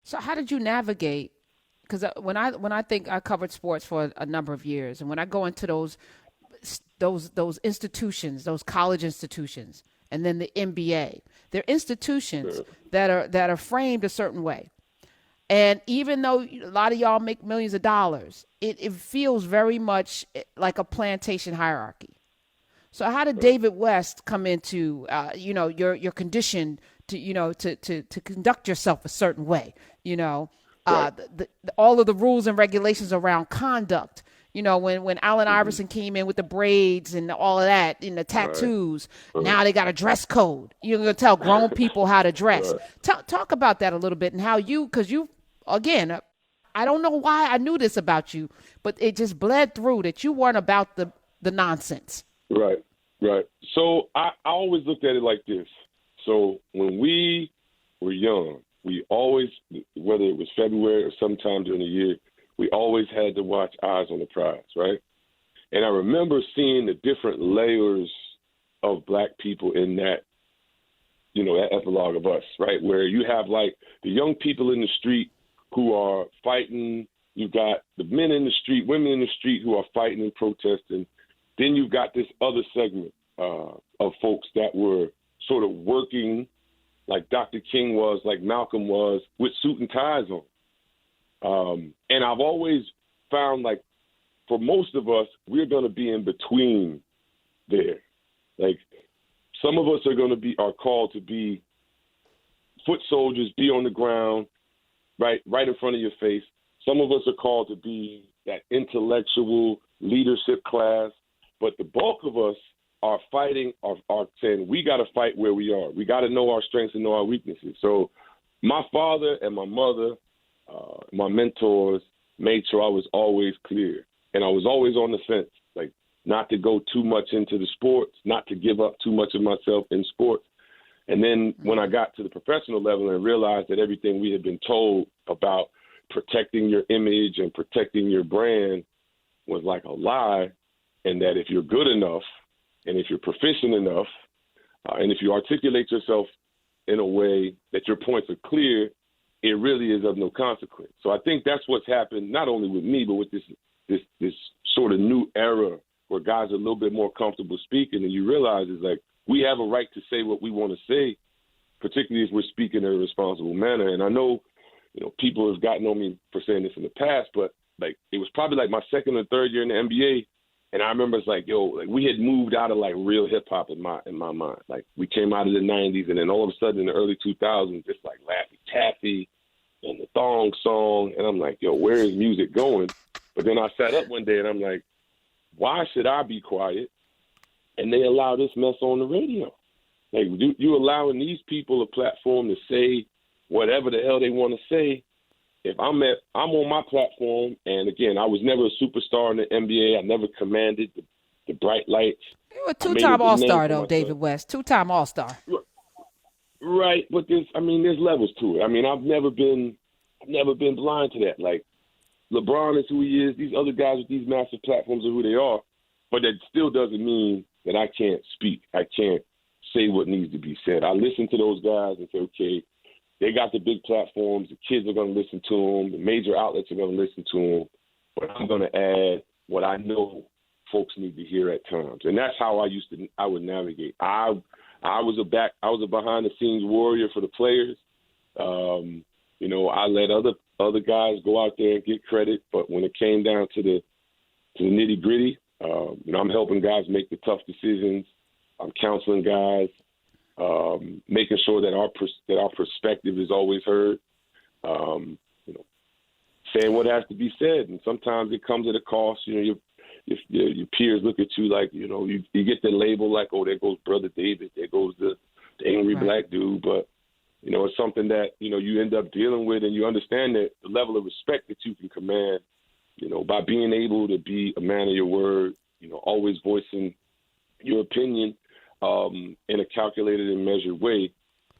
So how did you navigate? Because when I think I covered sports for a number of years, and when I go into those institutions, those college institutions, and then the NBA, they're institutions that are framed a certain way. And even though a lot of y'all make millions of dollars, it feels very much like a plantation hierarchy. So how did David West come into your condition to to conduct yourself a certain way? You know, Right. all of the rules and regulations around conduct. When Allen Mm-hmm. Iverson came in with the braids and all of that and the Right. tattoos, Uh, now they got a dress code. You're gonna tell grown people how to dress. right. Talk about that a little bit and how because you again, I don't know why I knew this about you, but it just bled through that you weren't about the nonsense. Right. Right. So I always looked at it like this. So when we were young, we always, whether it was February or sometime during the year, we always had to watch Eyes on the Prize, right? And I remember seeing the different layers of black people in that, that epilogue of us, right? Where you have like the young people in the street who are fighting. You've got the men in the street, women in the street who are fighting and protesting. Then you've got this other segment of folks that were sort of working like Dr. King was, like Malcolm was, with suit and ties on. And I've always found like for most of us, we're going to be in between there. Like some of us are called to be foot soldiers, be on the ground, right in front of your face. Some of us are called to be that intellectual leadership class, but the bulk of us are fighting, are saying we got to fight where we are. We got to know our strengths and know our weaknesses. So my father and my mother, my mentors, made sure I was always clear. And I was always on the fence, like not to go too much into the sports, not to give up too much of myself in sports. And then when I got to the professional level and realized that everything we had been told about protecting your image and protecting your brand was like a lie, and that if you're good enough and if you're proficient enough and if you articulate yourself in a way that your points are clear, it really is of no consequence. So I think that's what's happened, not only with me, but with this sort of new era where guys are a little bit more comfortable speaking, and you realize it's like we have a right to say what we want to say, particularly if we're speaking in a responsible manner. And I know, people have gotten on me for saying this in the past, but like it was probably like my second or third year in the NBA, and I remember it's like, like we had moved out of like real hip hop in my mind. Like we came out of the '90s, and then all of a sudden in the early 2000s, just like Laffy Taffy and the Thong Song, and I'm like, where is music going? But then I sat up one day and I'm like, why should I be quiet? And they allow this mess on the radio. Like you allowing these people a platform to say whatever the hell they want to say. If I'm on my platform, and again, I was never a superstar in the NBA. I never commanded the bright lights. You were a I made a two-time good name All-Star for though, myself. David West. Two-time All-Star. Right, but there's levels to it. I mean, I've never been blind to that. Like LeBron is who he is. These other guys with these massive platforms are who they are. But that still doesn't mean that I can't speak. I can't say what needs to be said. I listen to those guys and say, okay, they got the big platforms. The kids are going to listen to them. The major outlets are going to listen to them. But I'm going to add what I know folks need to hear at times, and that's how I would navigate. I was a behind the scenes warrior for the players. I let other guys go out there and get credit, but when it came down to the nitty gritty, I'm helping guys make the tough decisions. I'm counseling guys. Making sure that our perspective is always heard, saying what has to be said, and sometimes it comes at a cost. Your peers look at you like you get the label like, oh, there goes Brother David, there goes the angry Right. black dude, but it's something that you end up dealing with, and you understand that the level of respect that you can command, by being able to be a man of your word, always voicing your opinion. In a calculated and measured way,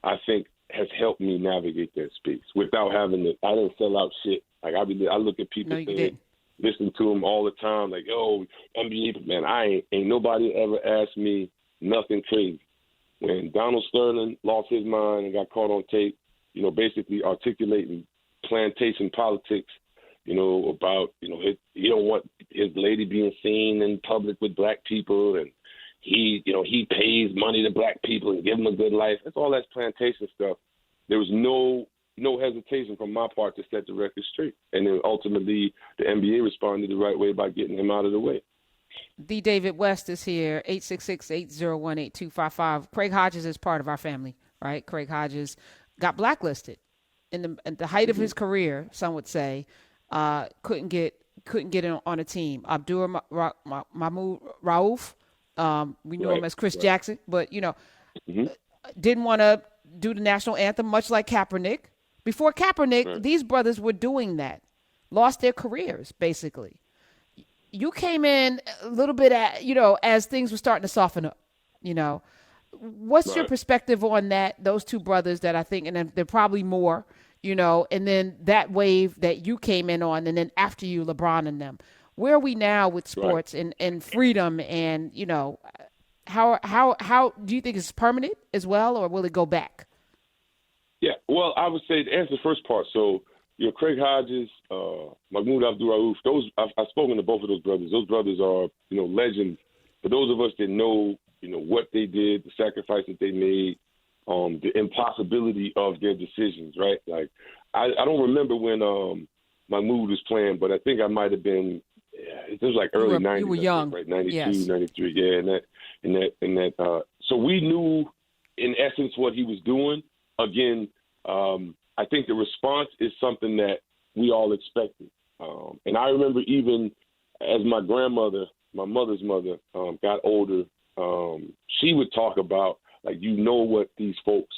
I think has helped me navigate that space without having to. I didn't sell out shit. Like I look at people No, you saying, didn't. listen to them all the time, like, "Yo, NBA man, I ain't nobody ever asked me nothing crazy." When Donald Sterling lost his mind and got caught on tape, basically articulating plantation politics, about, he don't want his lady being seen in public with black people, and he pays money to black people and give them a good life. That's all that plantation stuff. There was no hesitation from my part to set the record straight. And then ultimately the NBA responded the right way by getting him out of the way. D. David West is here, 866-801-8255. Craig Hodges is part of our family, right? Craig Hodges got blacklisted at the height of his career, some would say. Couldn't get in on a team. Abdur Mahmoud Rauf, we knew him as Chris Jackson, but didn't want to do the national anthem, much like Kaepernick. Before Kaepernick, these brothers were doing that, lost their careers basically. You came in a little bit as things were starting to soften up. What's your perspective on that? Those two brothers that I think, and they're probably more. And then that wave that you came in on, and then after you, LeBron and them. Where are we now with sports and freedom? And how do you think it's permanent as well, or will it go back? Yeah, well, I would say to answer the first part. So, Craig Hodges, Mahmoud Abdul Rauf, I've spoken to both of those brothers. Those brothers are legends. For those of us that know what they did, the sacrifice that they made. The impossibility of their decisions, right? Like, I don't remember when Mahmoud was playing, but I think I might have been. It was like early 90s. You were young, right? 92, yes. 93. Yeah, and that. So we knew, in essence, what he was doing. Again, I think the response is something that we all expected. And I remember even as my grandmother, my mother's mother, got older, she would talk about. Like, what these folks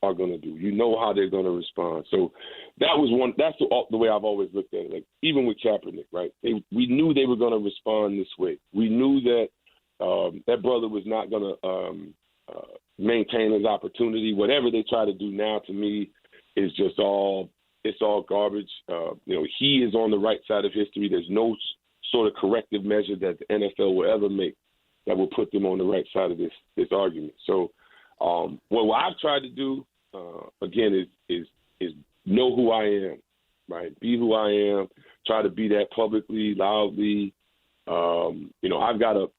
are going to do. How they're going to respond. So that was one. That's the way I've always looked at it. Like, even with Kaepernick, right? We knew they were going to respond this way. We knew that that brother was not going to maintain his opportunity. Whatever they try to do now, to me, is just it's all garbage. He is on the right side of history. There's no sort of corrective measure that the NFL will ever make that will put them on the right side of this argument. So, what I've tried to do, again, is know who I am, right? Be who I am. Try to be that publicly, loudly. I've got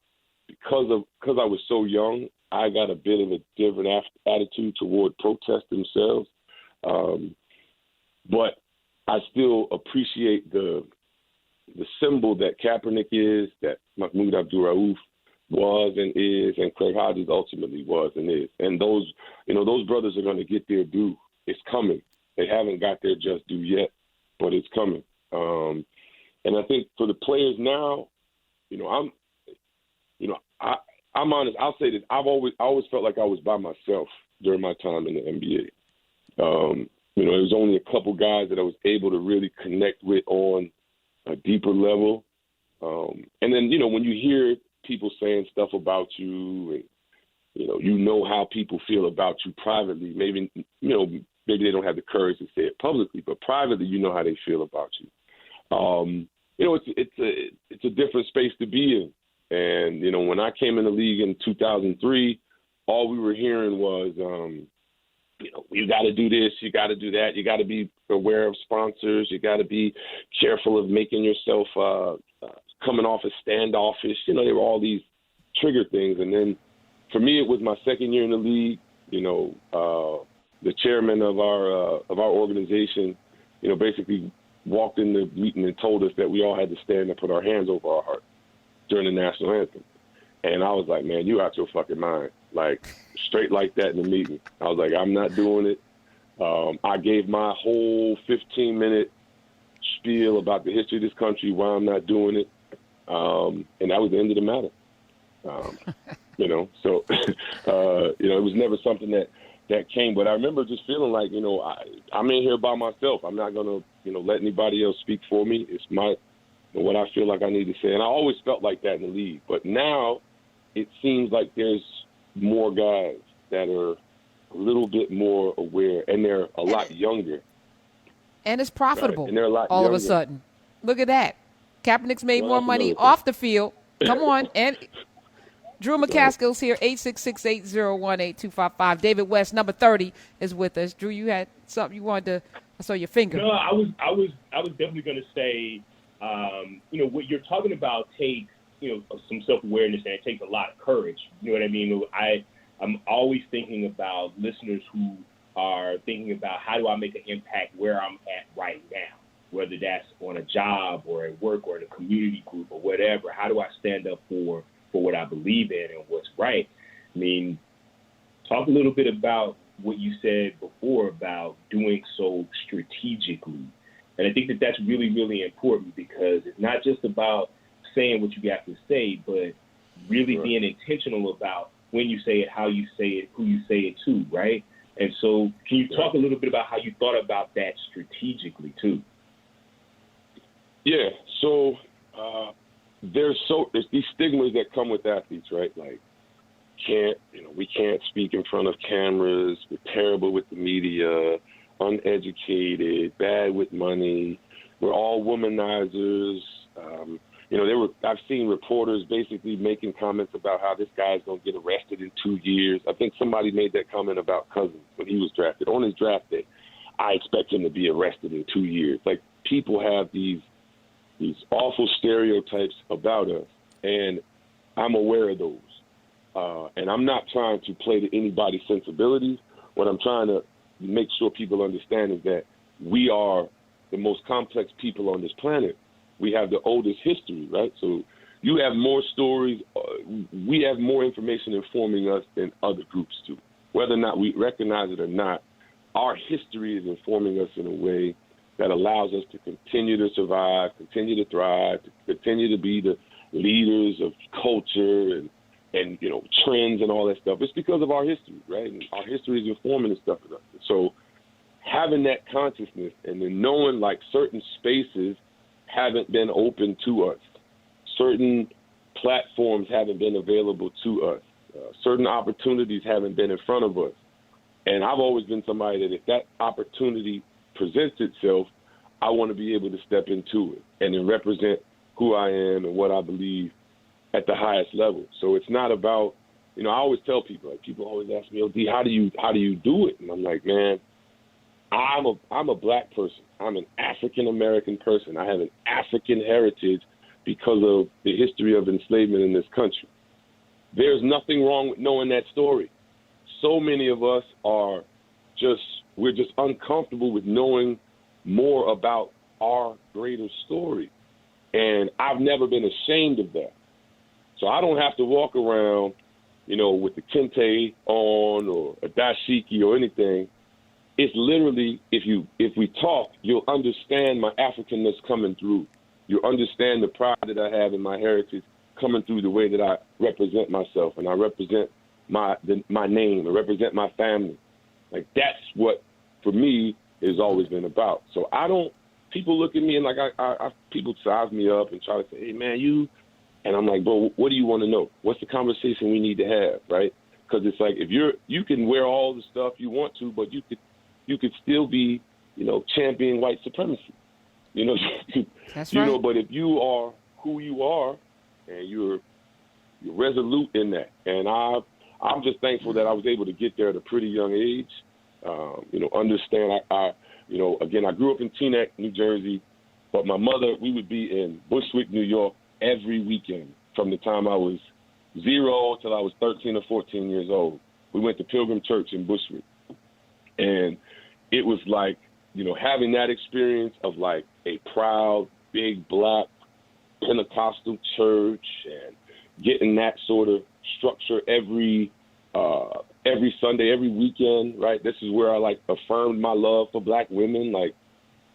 because I was so young, I got a bit of a different attitude toward protest themselves. But I still appreciate the symbol that Kaepernick is, that Mahmoud Abdul Rauf was and is, and Craig Hodges ultimately was and is. And those brothers are going to get their due. It's coming. They haven't got their just due yet, but it's coming. And I think for the players now, I'm honest. I'll say this. I always felt like I was by myself during my time in the NBA. It was only a couple guys that I was able to really connect with on a deeper level. And then, when you hear people saying stuff about you, and how people feel about you privately. Maybe they don't have the courage to say it publicly, but privately, how they feel about you. It's a different space to be in. And when I came in the league in 2003, all we were hearing was, you got to do this, you got to do that, you got to be aware of sponsors, you got to be careful of making yourself coming off as standoffish. There were all these trigger things. And then for me, it was my second year in the league. The chairman of our organization, basically walked in the meeting and told us that we all had to stand and put our hands over our heart during the national anthem. And I was like, man, you out your fucking mind. Like, straight like that in the meeting. I was like, I'm not doing it. I gave my whole 15-minute spiel about the history of this country, why I'm not doing it. And that was the end of the matter. So, it was never something that came. But I remember just feeling like, I'm in here by myself. I'm not going to, let anybody else speak for me. It's what I feel like I need to say. And I always felt like that in the league. But now it seems like there's more guys that are a little bit more aware, and they're a lot younger. And it's profitable, right? And they're a lot all younger. of a sudden. Look at that. Kaepernick's made more money another off the field. Come on. And Drew McCaskill's here, 866-801-8255. David West, number 30, is with us. Drew, you had something you wanted to, I saw your finger. No, I was definitely going to say, what you're talking about takes, some self-awareness, and it takes a lot of courage. You know what I mean? I'm always thinking about listeners who are thinking about how do I make an impact where I'm at right now, whether that's on a job or at work or in a community group or whatever. How do I stand up for what I believe in and what's right? I mean, talk a little bit about what you said before about doing so strategically. And I think that that's really, really important, because it's not just about saying what you got to say, but really being intentional about when you say it, how you say it, who you say it to, right? And so can you talk a little bit about how you thought about that strategically too? Yeah, so there's these stigmas that come with athletes, right? Like, we can't speak in front of cameras, we're terrible with the media, uneducated, bad with money, we're all womanizers. I've seen reporters basically making comments about how this guy's going to get arrested in 2 years. I think somebody made that comment about Cousins when he was drafted. On his draft day, I expect him to be arrested in 2 years. Like, people have these awful stereotypes about us, and I'm aware of those. And I'm not trying to play to anybody's sensibilities. What I'm trying to make sure people understand is that we are the most complex people on this planet. We have the oldest history, right? So you have more stories. We have more information informing us than other groups do. Whether or not we recognize it or not, our history is informing us in a way that allows us to continue to survive, continue to thrive, to continue to be the leaders of culture and trends and all that stuff. It's because of our history, right? And our history is informing the stuff of us. So having that consciousness and then knowing, like, certain spaces haven't been open to us, certain platforms haven't been available to us, certain opportunities haven't been in front of us. And I've always been somebody that if that opportunity presents itself, I want to be able to step into it and then represent who I am and what I believe at the highest level. So it's not about, I always tell people, like, people always ask me, D, how do you do it? And I'm like, man, I'm a black person. I'm an African American person. I have an African heritage because of the history of enslavement in this country. There's nothing wrong with knowing that story. So many of us we're just uncomfortable with knowing more about our greater story. And I've never been ashamed of that. So I don't have to walk around, with the kente on or a dashiki or anything. It's literally, if we talk, you'll understand my Africanness coming through. You'll understand the pride that I have in my heritage coming through the way that I represent myself, and I represent my name, I represent my family. Like, that's what, for me, has always been about. So people look at me and, like, people size me up and try to say, hey, man, and I'm like, bro, what do you want to know? What's the conversation we need to have, right? Because it's like, if you can wear all the stuff you want to, but you could still be, championing white supremacy. That's right. But if you are who you are and you're resolute in that, and I'm just thankful that I was able to get there at a pretty young age. Understand again, I grew up in Teaneck, New Jersey, but my mother, we would be in Bushwick, New York every weekend from the time I was 0 till I was 13 or 14 years old. We went to Pilgrim Church in Bushwick. And it was like, having that experience of, like, a proud, big, black Pentecostal church and getting that sort of structure every Sunday, every weekend, right? This is where I, like, affirmed my love for black women. Like,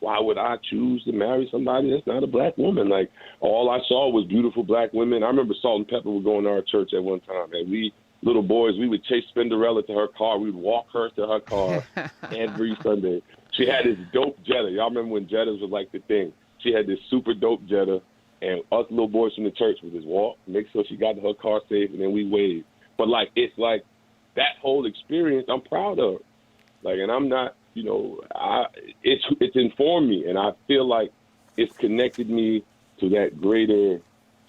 why would I choose to marry somebody that's not a black woman? Like, all I saw was beautiful black women. I remember Salt and Pepper would go into our church at one time, and we, little boys, we would chase Spinderella to her car. We would walk her to her car every Sunday. She had this dope Jetta. Y'all remember when Jettas was like the thing? She had this super dope Jetta, and us little boys from the church would just walk, make sure she got to her car safe, and then we waved. But, like, it's like that whole experience I'm proud of. Like, and I'm not, it's informed me, and I feel like it's connected me to that greater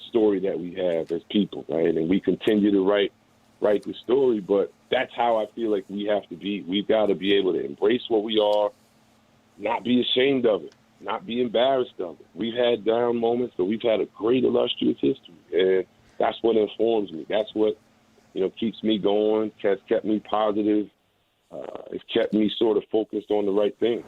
story that we have as people, right? And we continue to write the story, but that's how I feel like we have to be. We've got to be able to embrace what we are, not be ashamed of it, not be embarrassed of it. We've had down moments, but we've had a great illustrious history, and that's what informs me. That's what, keeps me going, has kept me positive. It's kept me sort of focused on the right thing.